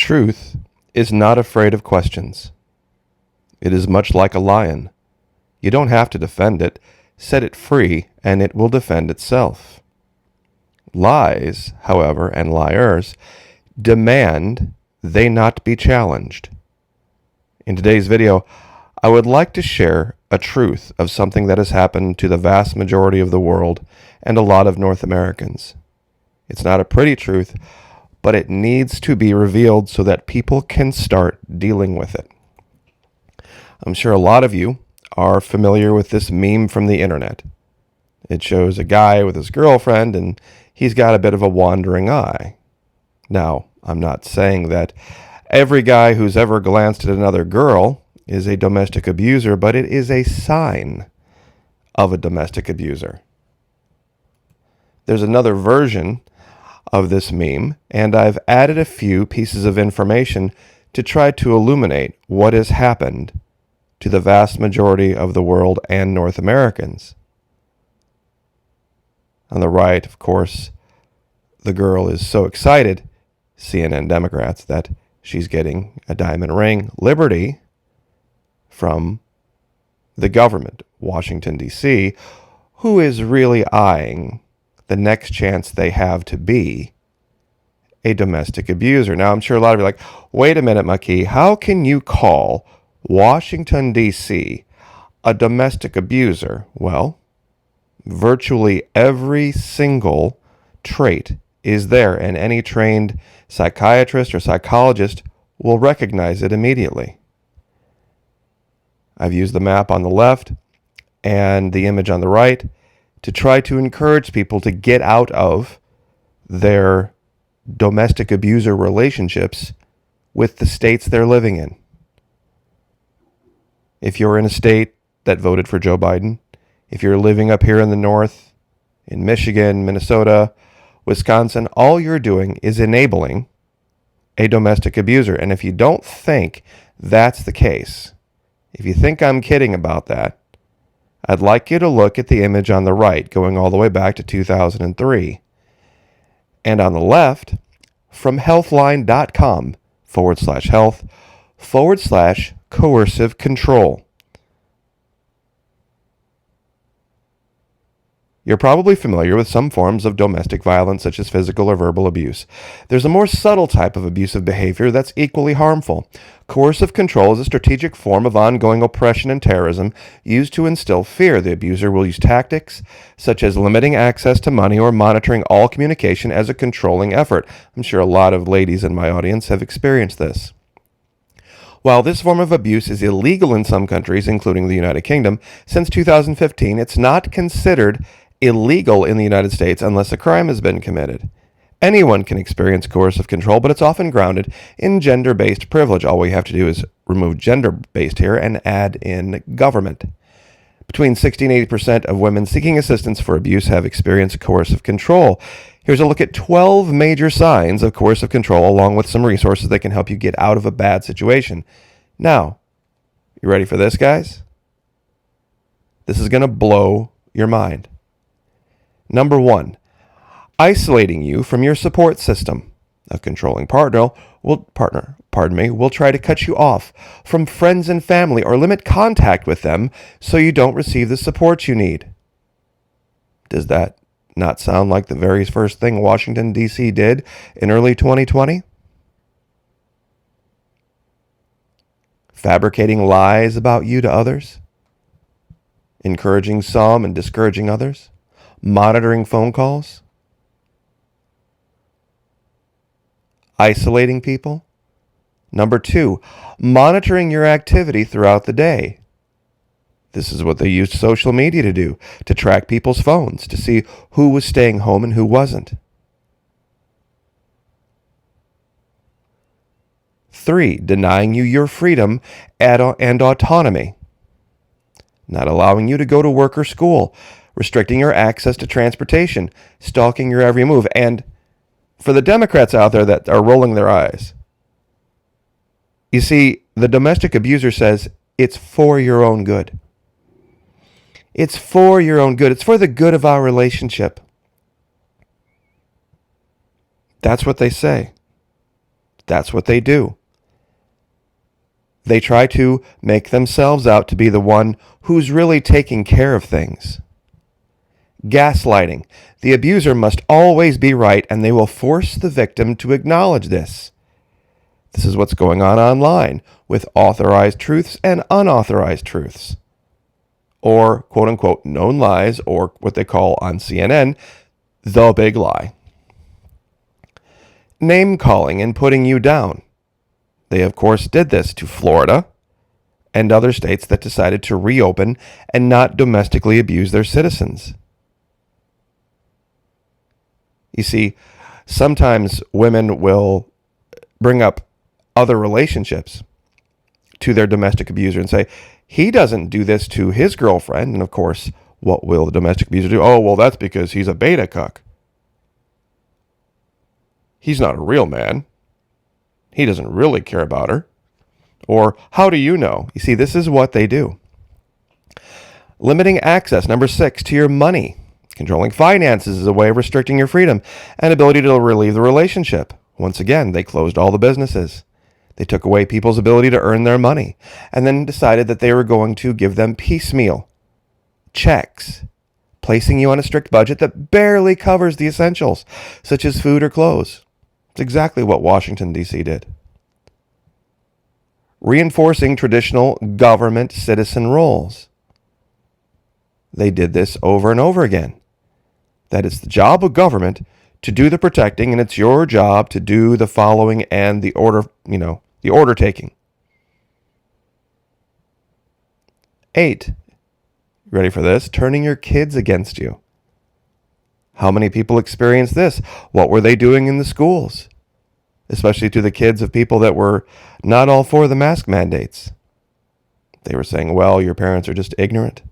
truth is not afraid of questions. It is much like a lion. You don't have to defend it. Set it free, and it will defend itself. Lies, however, and liars demand they not be challenged. In today's video, I would like to share a truth of something that has happened to the vast majority of the world and a lot of North Americans. It's not a pretty truth, but it needs to be revealed so that people can start dealing with it. I'm sure a lot of you are familiar with this meme from the internet. It shows a guy with his girlfriend, and he's got a bit of a wandering eye. Now, I'm not saying that every guy who's ever glanced at another girl is a domestic abuser, but it is a sign of a domestic abuser. There's another version of this meme, and I've added a few pieces of information to try to illuminate what has happened to the vast majority of the world and North Americans. On the right, of course, the girl is so excited, CNN Democrats, that she's getting a diamond ring, liberty, from the government, Washington, D.C., who is really eyeing the next chance they have to be a domestic abuser. Now, I'm sure a lot of you are like, wait a minute, Maki, how can you call Washington, D.C. a domestic abuser? Well, virtually every single trait is there, and any trained psychiatrist or psychologist will recognize it immediately. I've used the map on the left and the image on the right to try to encourage people to get out of their domestic abuser relationships with the states they're living in. If you're in a state that voted for Joe Biden, if you're living up here in the north, in Michigan, Minnesota, Wisconsin, all you're doing is enabling a domestic abuser. And if you don't think that's the case, if you think I'm kidding about that, I'd like you to look at the image on the right, going all the way back to 2003. And on the left, from healthline.com/health/coercive control. You're probably familiar with some forms of domestic violence, such as physical or verbal abuse. There's a more subtle type of abusive behavior that's equally harmful. Coercive control is a strategic form of ongoing oppression and terrorism used to instill fear. The abuser will use tactics such as limiting access to money or monitoring all communication as a controlling effort. I'm sure a lot of ladies in my audience have experienced this. While this form of abuse is illegal in some countries, including the United Kingdom, since 2015, it's not considered illegal in the United States unless a crime has been committed. Anyone can experience coercive control, but it's often grounded in gender-based privilege. All we have to do is remove gender-based here and add in government. Between 60 and 80% of women seeking assistance for abuse have experienced coercive control. Here's a look at 12 major signs of coercive control, along with some resources that can help you get out of a bad situation. Now, you ready for this, guys? This is going to blow your mind. Number 1, isolating you from your support system. A controlling partner will try to cut you off from friends and family or limit contact with them so you don't receive the support you need. Does that not sound like the very first thing Washington, D.C. did in early 2020? Fabricating lies about you to others? Encouraging some and discouraging others? Monitoring phone calls? Isolating people? Number 2, monitoring your activity throughout the day. This is what they used social media to do, to track people's phones, to see who was staying home and who wasn't. 3, denying you your freedom and autonomy. Not allowing you to go to work or school, restricting your access to transportation, stalking your every move. And for the Democrats out there that are rolling their eyes, you see, the domestic abuser says it's for your own good. It's for your own good. It's for the good of our relationship. That's what they say. That's what they do. They try to make themselves out to be the one who's really taking care of things. Gaslighting. The abuser must always be right, and they will force the victim to acknowledge this. This is what's going on online with authorized truths and unauthorized truths. Or, quote unquote, known lies, or what they call on CNN, the big lie. Name calling and putting you down. They, of course, did this to Florida and other states that decided to reopen and not domestically abuse their citizens. You see, sometimes women will bring up other relationships to their domestic abuser and say, he doesn't do this to his girlfriend. And of course, what will the domestic abuser do? Oh, well, that's because he's a beta cuck. He's not a real man. He doesn't really care about her. Or, how do you know? You see, this is what they do. Limiting access, number 6, to your money. Controlling finances is a way of restricting your freedom and ability to relieve the relationship. Once again, they closed all the businesses. They took away people's ability to earn their money and then decided that they were going to give them piecemeal checks, placing you on a strict budget that barely covers the essentials, such as food or clothes. It's exactly what Washington, D.C. did. Reinforcing traditional government citizen roles. They did this over and over again. That it's the job of government to do the protecting, and it's your job to do the following and the order, the order taking. 8, ready for this? Turning your kids against you. How many people experience this? What were they doing in the schools? Especially to the kids of people that were not all for the mask mandates. They were saying, well, your parents are just ignorant.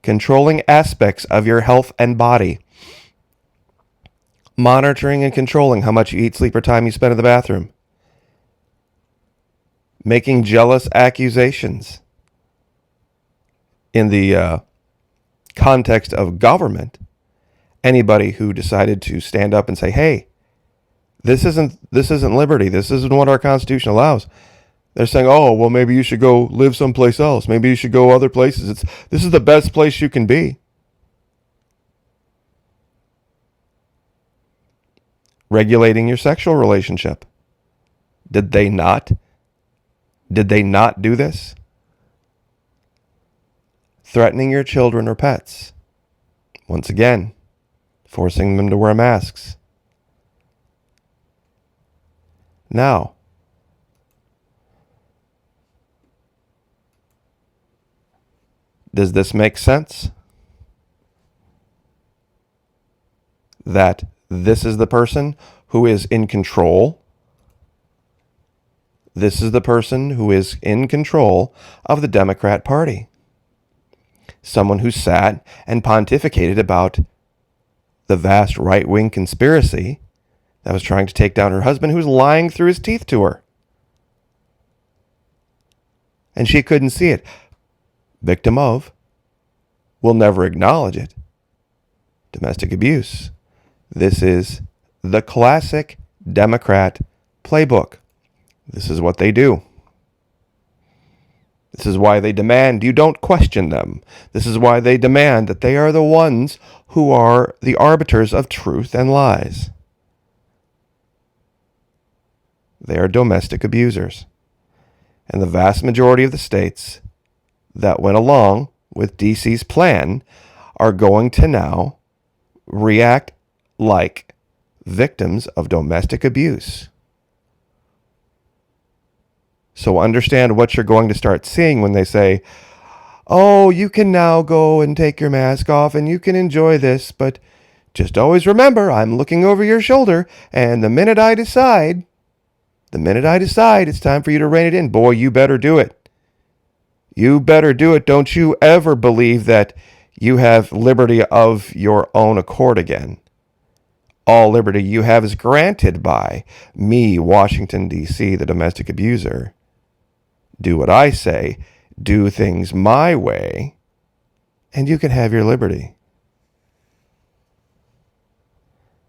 Controlling aspects of your health and body. Monitoring and controlling how much you eat, sleep, or time you spend in the bathroom. Making jealous accusations. In the context of government, anybody who decided to stand up and say, hey, this isn't liberty. This isn't what our Constitution allows. They're saying, oh, well, maybe you should go live someplace else. Maybe you should go other places. This is the best place you can be. Regulating your sexual relationship. Did they not? Did they not do this? Threatening your children or pets. Once again, forcing them to wear masks. Now, does this make sense? That this is the person who is in control. This is the person who is in control of the Democrat Party. Someone who sat and pontificated about the vast right-wing conspiracy that was trying to take down her husband, who was lying through his teeth to her. And she couldn't see it. Victim of, will never acknowledge it. Domestic abuse. This is the classic Democrat playbook. This is what they do. This is why they demand you don't question them. This is why they demand that they are the ones who are the arbiters of truth and lies. They are domestic abusers. And the vast majority of the states that went along with DC's plan are going to now react like victims of domestic abuse. So understand what you're going to start seeing when they say, oh, you can now go and take your mask off and you can enjoy this, but just always remember, I'm looking over your shoulder, and the minute I decide it's time for you to rein it in, boy, you better do it. You better do it. Don't you ever believe that you have liberty of your own accord again. All liberty you have is granted by me, Washington, D.C., the domestic abuser. Do what I say, do things my way, and you can have your liberty.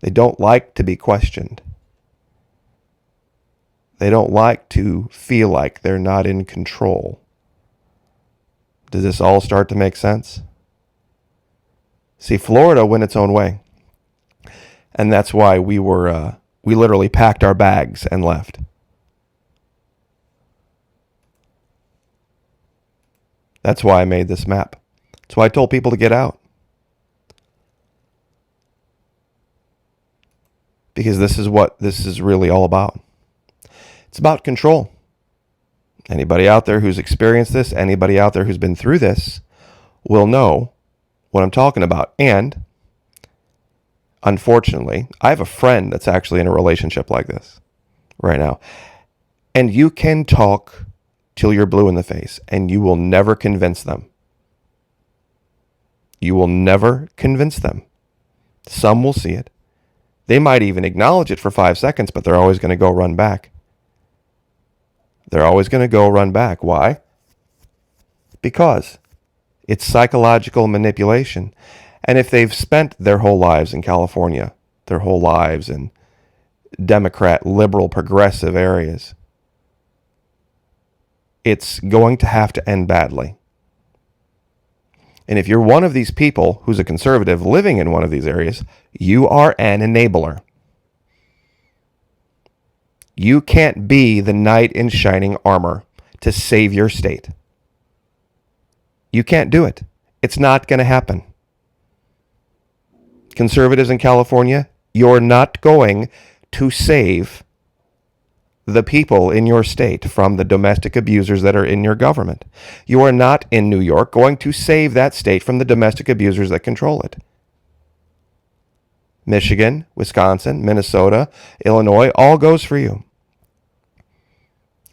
They don't like to be questioned. They don't like to feel like they're not in control. Does this all start to make sense? See, Florida went its own way. And that's why we literally packed our bags and left. That's why I made this map. That's why I told people to get out. Because this is what this is really all about. It's about control. Anybody out there who's experienced this, anybody out there who's been through this, will know what I'm talking about. And unfortunately, I have a friend that's actually in a relationship like this right now. And you can talk till you're blue in the face, and you will never convince them. You will never convince them. Some will see it. They might even acknowledge it for 5 seconds, but they're always going to go run back. They're always going to go run back. Why? Because it's psychological manipulation. And if they've spent their whole lives in California, their whole lives in Democrat, liberal, progressive areas, it's going to have to end badly. And if you're one of these people who's a conservative living in one of these areas, you are an enabler. You can't be the knight in shining armor to save your state. You can't do it. It's not going to happen. Conservatives in California, you're not going to save the people in your state from the domestic abusers that are in your government. You are not in New York going to save that state from the domestic abusers that control it. Michigan, Wisconsin, Minnesota, Illinois, all goes for you.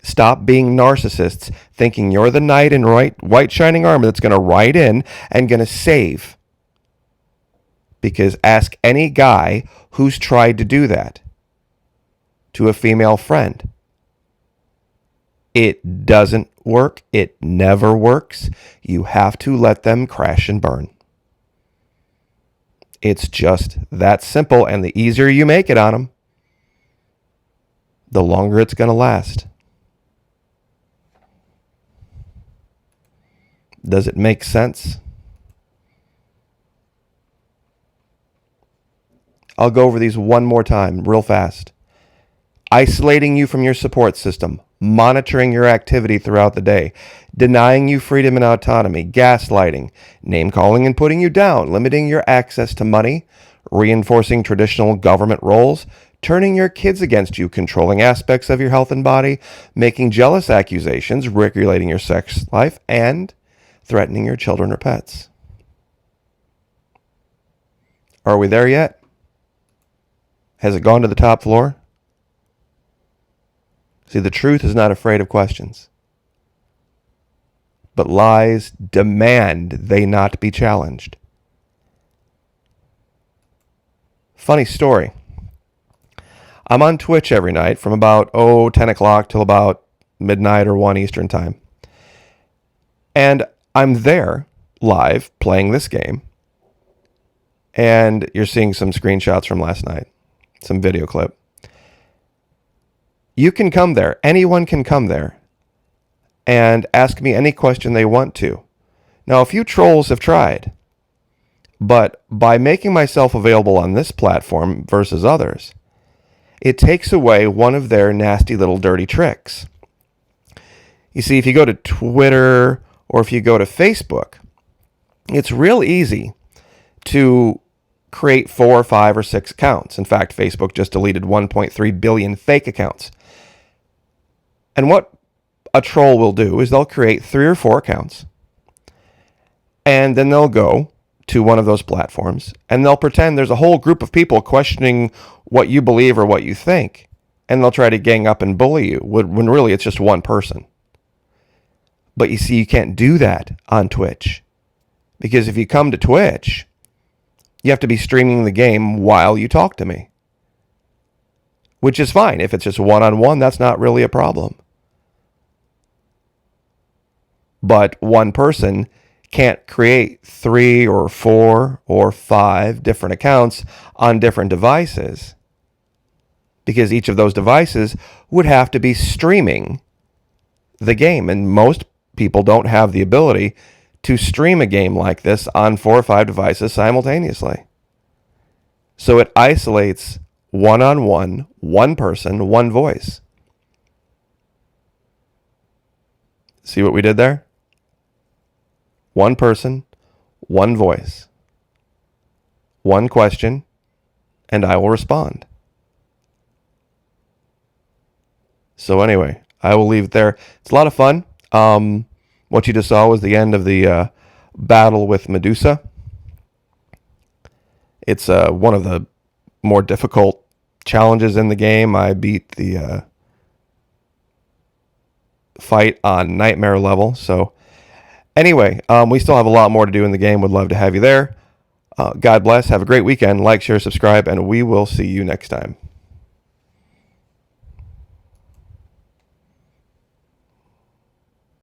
Stop being narcissists, thinking you're the knight in white shining armor that's going to ride in and going to save. Because ask any guy who's tried to do that to a female friend. It doesn't work. It never works. You have to let them crash and burn. It's just that simple, and the easier you make it on them, the longer it's going to last. Does it make sense? I'll go over these one more time, real fast. Isolating you from your support system, monitoring your activity throughout the day, denying you freedom and autonomy, gaslighting, name-calling and putting you down, limiting your access to money, reinforcing traditional government roles, turning your kids against you, controlling aspects of your health and body, making jealous accusations, regulating your sex life, and threatening your children or pets. Are we there yet? Has it gone to the top floor? See, the truth is not afraid of questions. But lies demand they not be challenged. Funny story. I'm on Twitch every night from about 10 o'clock till about midnight or 1 Eastern time. And I'm there live playing this game. And you're seeing some screenshots from last night. Some video clip. You can come there. Anyone can come there and ask me any question they want to. Now, a few trolls have tried, but by making myself available on this platform versus others, it takes away one of their nasty little dirty tricks. You see, if you go to Twitter or if you go to Facebook, it's real easy to create 4, 5, or 6 accounts. In fact, Facebook just deleted 1.3 billion fake accounts. And what a troll will do is they'll create 3 or 4 accounts, and then they'll go to one of those platforms, and they'll pretend there's a whole group of people questioning what you believe or what you think, and they'll try to gang up and bully you, when really it's just one person. But you see, you can't do that on Twitch, because if you come to Twitch, you have to be streaming the game while you talk to me. Which is fine. If it's just one-on-one, that's not really a problem. But one person can't create 3 or 4 or 5 different accounts on different devices because each of those devices would have to be streaming the game. And most people don't have the ability to stream a game like this on 4 or 5 devices simultaneously. So it isolates one-on-one, one person, one voice. See what we did there? One person, one voice, one question, and I will respond. So anyway, I will leave it there. It's a lot of fun. What you just saw was the end of the battle with Medusa. It's one of the more difficult challenges in the game. I beat the fight on nightmare level. So anyway, we still have a lot more to do in the game. Would love to have you there. God bless. Have a great weekend. Like, share, subscribe, and we will see you next time.